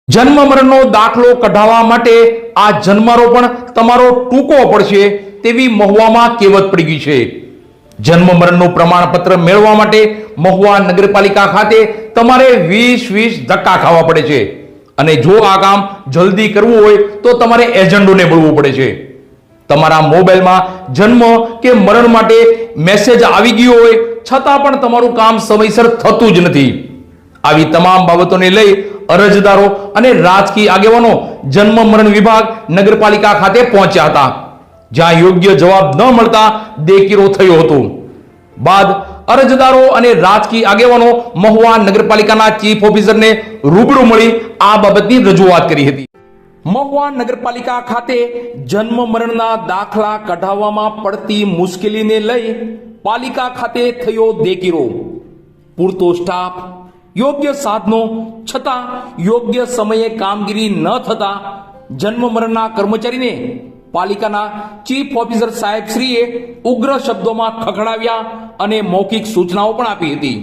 જન્મ મરણનો દાખલો કઢાવવા માટે આ જન્મારો પણ તમારો ટૂંકો પડશે તેવી મહુવામાં કહેવત પડી ગઈ છે। જન્મ મરણનું પ્રમાણપત્ર મેળવવા માટે મહુવા નગરપાલિકા ખાતે તમારે 20 ધક્કા ખાવા પડે છે અને જો આ કામ જલ્દી કરવું હોય તો તમારે એજન્ટોને મળવું પડે છે। તમારા મોબાઈલમાં જન્મ કે મરણ માટે મેસેજ આવી ગયો હોય છતાં પણ તમારું કામ સમયસર થતું જ નથી। આવી તમામ બાબતોને લઈ અરજદારો અને રાજકીય આગેવાનો જન્મ મરણ વિભાગ નગરપાલિકા ખાતે પહોંચ્યા હતા, જ્યાં યોગ્ય જવાબ ન મળતા દેકીરો થયો હતો। બાદ અરજદારો અને રાજકીય આગેવાનો મહુવા નગરપાલિકાના ચીફ ઓફિસરને રૂબરૂ મળી આ બાબતની રજૂઆત કરી હતી। મહુવા નગરપાલિકા ખાતે જન્મ મરણના દાખલા કઢાવવામાં પડતી મુશ્કેલીને લઈ પાલિકા ખાતે થયો દેકીરો। પૂરતો સ્ટાફ, યોગ્ય સાધનો છતાં યોગ્ય સમયે કામગીરી ન થતા જન્મ મરણના કર્મચારીને પાલિકાના ચીફ ઓફિસર સાહેબ શ્રીએ ઉગ્ર શબ્દોમાં ખખડાવ્યા અને મૌખિક સૂચનાઓ પણ આપી હતી।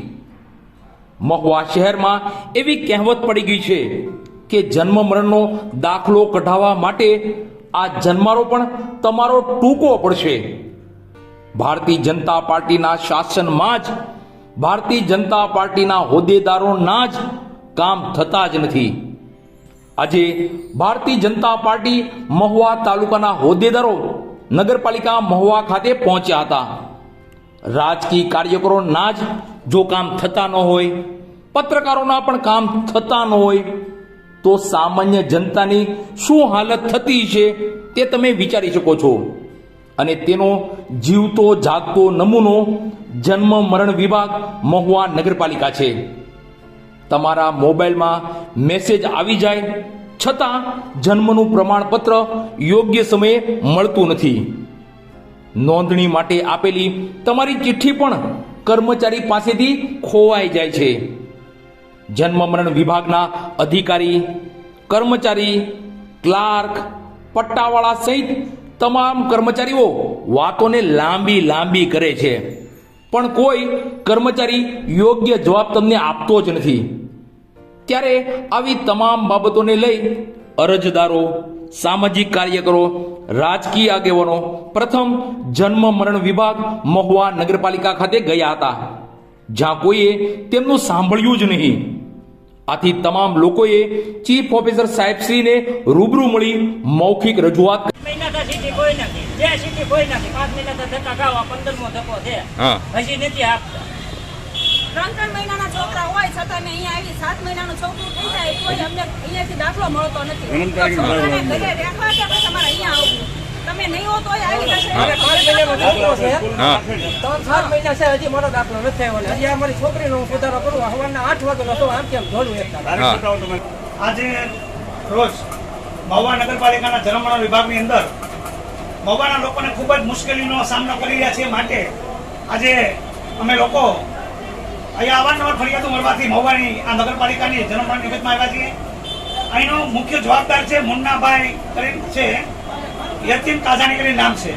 મહુવા શહેરમાં એવી કહેવત પડી ગઈ છે કે જન્મ મરણનો દાખલો કઢાવવા માટે આ જન્મારો પણ તમારો ટૂંકો પડશે। ભારતીય જનતા પાર્ટીના શાસનમાં જ ભારતીય જનતા પાર્ટીના હોદ્દેદારોના જ કામ થતા જ નથી। આજે ભારતીય જનતા પાર્ટી મહુવા તાલુકાના હોદ્દેદારો નગરપાલિકા મહુવા ખાતે પહોંચ્યા હતા। રાજકીય કાર્યકરોના જ જો કામ થતા ન હોય, પત્રકારોના પણ કામ થતા ન હોય તો સામાન્ય જનતાની શું હાલત થતી છે તે તમે વિચારી શકો છો। અને તેનો જીવતો જાગતો નમૂનો જન્મ મરણ વિભાગ મહુવા નગરપાલિકા છે। તમારા મોબાઈલમાં મેસેજ આવી જાય છતાં જન્મનું પ્રમાણપત્ર યોગ્ય સમયે મળતું નથી। નોંધણી માટે આપેલી તમારી ચિઠ્ઠી પણ કર્મચારી પાસેથી ખોવાઈ જાય છે। જન્મ મરણ વિભાગના અધિકારી, કર્મચારી, ક્લાર્ક, પટ્ટાવાળા સહિત તમામ કર્મચારીઓ વાતોને લાંબી કરે છે, પણ કોઈ કર્મચારી યોગ્ય જવાબ તમને આપતો જ નથી। ત્યારે આવી તમામ બાબતોને લઈ અરજદારો, સામાજિક કાર્યકરો, રાજકીય આગેવાનો પ્રથમ જન્મ મરણ વિભાગ મહુવા નગરપાલિકા ખાતે ગયા હતા, જ્યાં કોઈએ તેમનું સાંભળ્યું જ નહીં। આથી તમામ લોકોએ ચીફ ઓફિસર સાહેબ શ્રીને રૂબરૂ મળી મૌખિક રજૂઆત કોઈ નથી, જે સીટી કોઈ નથી, 5 મહિના ધક્કા ખાવા, 15મો ધક્કો છે, હજી નથી આપતા। 3 મહિનાના છોકરા હોય છતાં અહીંયા આવી 7 મહિનાનું છોકરું થઈ જાય કોઈ અમને અહીંયાથી દાખલો મળતો નથી। છોકરાને ઘરે રાખવા કે તમારે અહીંયા આવવું, તમે નહીં હો તોય આવી જશે। 5 મહિનાનો દાખલો છે, 7 મહિના છે, હજી મારો દાખલો નથી આવ્યો। હજી અમારી છોકરીનો હું સુધારો કરું, સવારના 8 વાગ્યાનો તો આમ કેમ ઢોલું એકતા। આજે રોજ મહુવા નગરપાલિકાના જન્મ મરણ વિભાગની અંદર મહુવાના લોકોને ખૂબ જ મુશ્કેલીનો સામનો કરી રહ્યા છે, માટે આજે અમે લોકો અહીંયા અવારનવાર ફરિયાદો મળવાથી મહુવાની આ નગરપાલિકાની જન્મ મરણ વિભાગમાં આવ્યા છીએ। અહીંનો મુખ્ય જવાબદાર છે મુન્નાભાઈ કરીને છે, યતીમ કાજાણી કરીને નામ છે,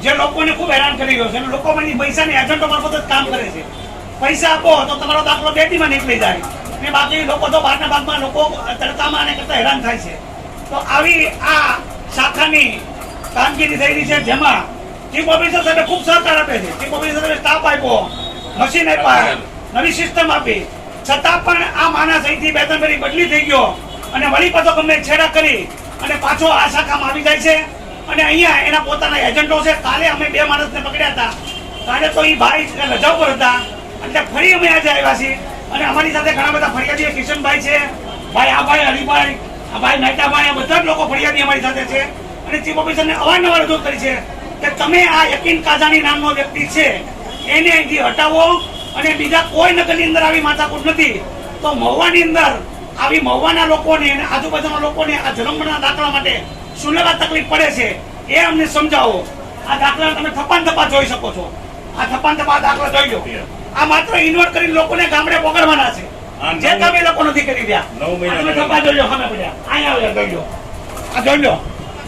જે લોકોને ખૂબ હેરાન કરી રહ્યો છે અને લોકો પૈસાની એજન્ટો મારફત જ કામ કરે છે। પૈસા આપો તો તમારો દાખલો બેટીમાં નીકળી જાય અને બાકી લોકો તો બહારના ભાગમાં લોકો તડકામાં આને કરતા હેરાન થાય છે। તો આવી આ શાખાની કામગીરી થઈ રહી છે, જેમાં ચીફ ઓફિસર સાહેબ ખૂબ સહકાર આપે છે। ચીફ ઓફિસર સાહેબ સ્ટાફ આપ્યો, મશીન આપ્યા, નવી સિસ્ટમ આપી, છતાં પણ આ માણસ અહીંથી 2-3 ફેરી બદલી થઈ ગયો અને વળી પાછો ગમે છેડા કરી અને પાછો આ શાખામાં આવી જાય છે। અને અહીંયા એના પોતાના એજન્ટો છે। કાલે અમે 2 માણસને પકડ્યા હતા, કાલે તો એ ભાઈ રજા પર હતા, એટલે ફરી અમે આજે આવ્યા છીએ અને અમારી સાથે ઘણા બધા ફરિયાદી, કિશનભાઈ છે, ભાઈ આ ભાઈ હરિભાઈ, આ ભાઈ મહેતાભાઈ, આ બધા જ લોકો ફરિયાદી અમારી સાથે છે। અને ચીફ ઓફિસરને અવારનવાર રજૂઆત કરી છે કે તમે આ યકીન કાજાણી નામનો વ્યક્તિ છે એને અહીંથી હટાવો અને બીજા કોઈ નગરની અંદર આવી માથાકૂટ નથી। તો મહુવાની અંદર આવી મહુવાના લોકોને અને આજુબાજુના લોકોને આ જન્મના દાખલા માટે શું લેવા તકલીફ પડે છે એ અમને સમજાવો। આ દાખલા તમે થપ્પા જોઈ શકો છો, આ થપ્પા દાખલા જોઈ લો। આ માત્ર ઇન્વર્ટ કરીને લોકોને ગામડે પકડવાના છે, જે તમે લોકો નથી કરી રહ્યા। તમે થપ્પા જોઈ લો, સામે પડ્યા, અહીંયા જોઈ લો, આ જોઈ લો,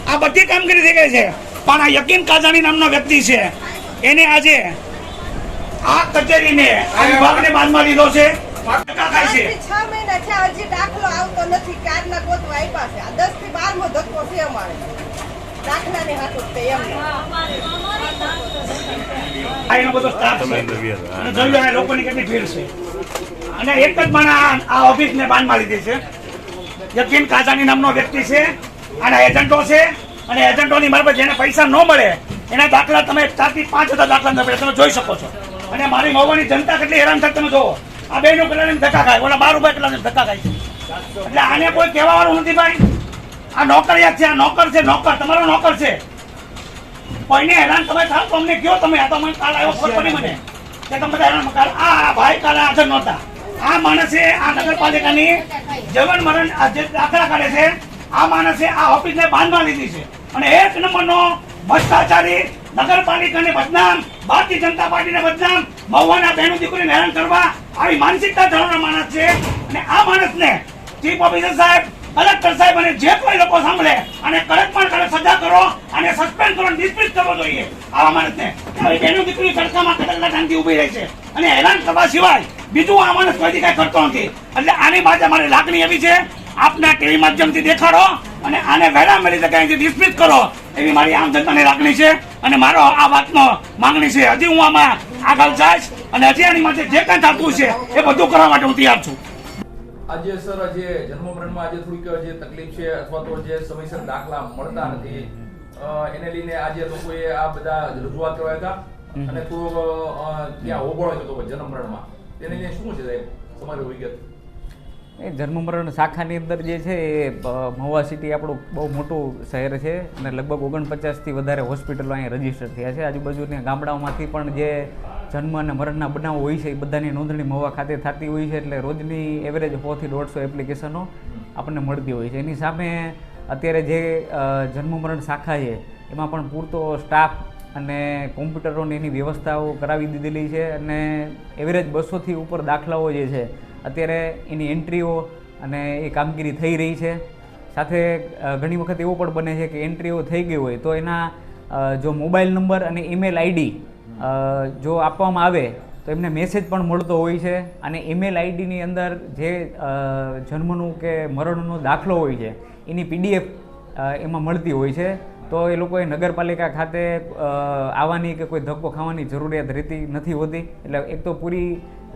આ બધી કામગીરી થઈ ગઈ છે। પણ આ યકીન કાજાણી નામનો વ્યક્તિ છે, એને આજે આ કચેરીને આ વિભાગને બાંધમાં લીધો છે ધક્કા ખાય છે. 6 મહિના થયા હજી દાખલો આવતો નથી. કાર્ડના ગોતવા આપ્યા છે. આ 10 થી 12મો ધક્કો છે અમારે દાખલાની હાટું તે એમ. આ એનો બધો સ્ટાફ છે અને જોયું આ લોકોની કેટલી ભીડ છે અને એક જ માણસ આ ઓફિસને બાંધમાં લીધી છે. યકીન કાજાની નામનો વ્યક્તિ છે અને એજન્ટો છે અને એજન્ટોની મારફત જેને પૈસા ન મળે એના દાખલા તમે 4 થી 5,000 દાખલા તમે જોઈ શકો છો. અને મારી મહુવાની જનતા કેટલી હેરાન થાય તમે જોવો. આ બેનો કલાને ધક્કા ખાય, ઓલા 12 રૂપિયા કલાને ધક્કા ખાય છે. એટલે આને કોઈ કહેવા વાળું નથી ભાઈ. આ નોકરિયાત છે, આ નોકર છે, નોકર તમારો નોકર છે. કોઈને હેરાન તમે થાવ તો અમને કયો. તમે આ તો મને કાલ આવ્યો ફોન કરી મને કે તમે બધા હેરાન કાલ આ ભાઈ કાલે હાજર નહોતા. આ માણસે આ નગરપાલિકાની જીવન મરણ જે દાખલા કાઢે છે આ માણસે આ ઓફિસને બાંધવા લીધી છે અને 1 નંબરનો ભ્રષ્ટાચારી, નગરપાલિકાને બદનામ, ભારતીય જનતા પાર્ટીને બદનામ, મહુવાના બહેનો દીકરીને હેરાન કરવા આવી માનસિકતા ધરાવનાર માણસ છે. અને આ માણસને ચીફ ઓફિસર સાહેબ, કલેક્ટર સાહેબ અને જે કોઈ લોકો સાંભળે અને કડકમાં કડક સજા કરો અને સસ્પેન્ડ કરો, ડિસમિસ કરવો જોઈએ આવા માણસને. આવી બહેનો દીકરી તડકામાં કડકના ટાંકી ઉભી રહી છે અને હેરાન કરવા સિવાય બીજું આ માણસ કોઈ કઈ કરતો નથી. એટલે આની બાજુ મારી લાગણી એવી છે, આપના ટીવી માધ્યમથી દેખાડો અને આને વહેલા મળી શકે અહીંથી ડિસમિસ કરો એવી મારી આમ જનતાની લાગણી છે અને મારો આ વાતનો માંગણી છે. હજી હું આમાં આગળ જઈશ અને હજી આની માટે જે કંઈ થતું છે એ બધું કરવા માટે હું તૈયાર છું. આજે સર જે જન્મ મરણમાં આજે થોડીક જે તકલીફ છે અથવા તો જે સમયસર દાખલા મળતા નથી એને લઈને આજે લોકોએ આ બધા રજૂઆત કરવા હતા અને થોડો ત્યાં હોબળો થતો જન્મ મરણમાં તેને લઈને શું છે સાહેબ તમારી વિગત? એ જન્મ મરણ શાખાની અંદર જે છે એ મહુવા સિટી આપણું બહુ મોટું શહેર છે અને લગભગ 49થી વધારે હોસ્પિટલો અહીંયા રજીસ્ટર થયા છે. આજુબાજુના ગામડાઓમાંથી પણ જે જન્મ અને મરણના બનાવો હોય છે એ બધાની નોંધણી મહુવા ખાતે થતી હોય છે. એટલે રોજની એવરેજ 100 થી 150 એપ્લિકેશનો આપણને મળતી હોય છે. એની સામે અત્યારે જે જન્મ મરણ શાખા છે એમાં પણ પૂરતો સ્ટાફ અને કોમ્પ્યુટરોની એની વ્યવસ્થાઓ કરાવી દીધેલી છે અને એવરેજ 200થી ઉપર દાખલાઓ જે છે અત્યારે એની એન્ટ્રીઓ અને એ કામગીરી થઈ રહી છે. સાથે ઘણી વખત એવું પણ બને છે કે એન્ટ્રીઓ થઈ ગઈ હોય તો એના જો મોબાઈલ નંબર અને ઈમેલ આઈડી જો આપવામાં આવે તો એમને મેસેજ પણ મળતો હોય છે અને ઈમેલ આઈડીની અંદર જે જન્મનું કે મરણનો દાખલો હોય છે એની PDF એમાં મળતી હોય છે. તો એ લોકોએ નગરપાલિકા ખાતે આવવાની કે કોઈ ધક્કો ખાવાની જરૂરિયાત રહેતી નથી હોતી. એટલે એક તો પૂરી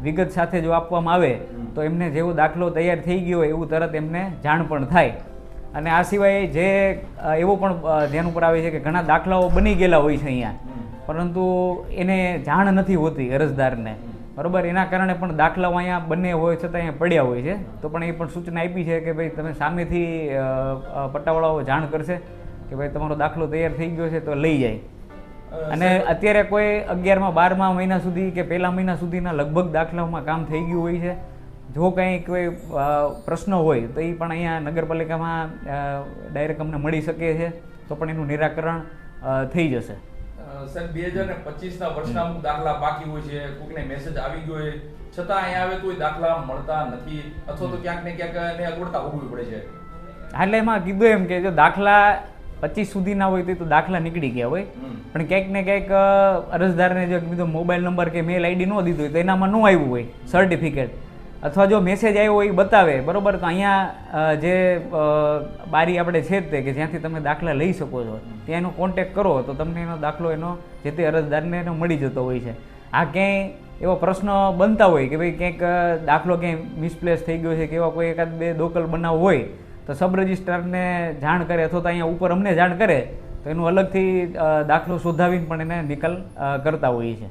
વિગત સાથે જો આપવામાં આવે તો એમને જેવો દાખલો તૈયાર થઈ ગયો હોય એવું તરત એમને જાણ પણ થાય. અને આ સિવાય જે એવો પણ ધ્યાન ઉપર આવે છે કે ઘણા દાખલાઓ બની ગયેલા હોય છે અહીંયા પરંતુ એને જાણ નથી હોતી અરજદારને, બરાબર. એના કારણે પણ દાખલાઓ અહીંયા બંને હોય છતાં અહીંયા પડ્યા હોય છે. તો પણ એ પણ સૂચના આપી છે કે ભાઈ તમે સામેથી પટ્ટાવાળાઓ જાણ કરશે કે ભાઈ તમારો દાખલો તૈયાર થઈ ગયો છે તો લઈ જાય. અને અત્યારે કોઈ 11મા 12મા મહિના સુધી કે પહેલા મહિના સુધીના લગભગ દાખલાઓમાં કામ થઈ ગયું હોય છે. જો કંઈ કોઈ પ્રશ્ન હોય તો એ પણ અહીંયા નગરપાલિકામાં ડાયરેક્ટ અમને મળી શકે છે તો પણ એનું નિરાકરણ થઈ જશે. સાહેબ 2025ના વર્ષના અમુક દાખલા બાકી હોય છે, કોઈકને મેસેજ આવી ગયો હોય છતાં અહીંયા આવે તોય દાખલા મળતા નથી અથવા તો ક્યાંક ને ક્યાંક એને અગવડતા ભોગવવી પડે છે. એટલે એમાં કીધું એમ કે જો દાખલા 25 સુધીના હોય તો દાખલા નીકળી ગયા હોય પણ ક્યાંક ને ક્યાંક અરજદારને જો કીધું મોબાઈલ નંબર કે મેલ આઈડી ન દીધું હોય તો એનામાં ન આવ્યું હોય સર્ટિફિકેટ અથવા જો મેસેજ આવ્યો હોય એ બતાવે, બરાબર. તો અહીંયા જે બારી આપણે છે જ તે કે જ્યાંથી તમે દાખલા લઈ શકો છો ત્યાં એનો કોન્ટેક્ટ કરો તો તમને એનો દાખલો એનો જે તે અરજદારને એનો મળી જતો હોય છે. આ ક્યાંય એવો પ્રશ્ન બનતા હોય કે ભાઈ ક્યાંક દાખલો ક્યાંય મિસપ્લેસ થઈ ગયો છે કે એવા કોઈ 1-2 દોકલ બનાવ હોય તો સબ રજિસ્ટ્રારને જાણ કરે અથવા તો અહીંયા ઉપર અમને જાણ કરે તો એનું અલગથી દાખલો શોધાવીને પણ એને નિકાલ કરતા હોઈએ છીએ.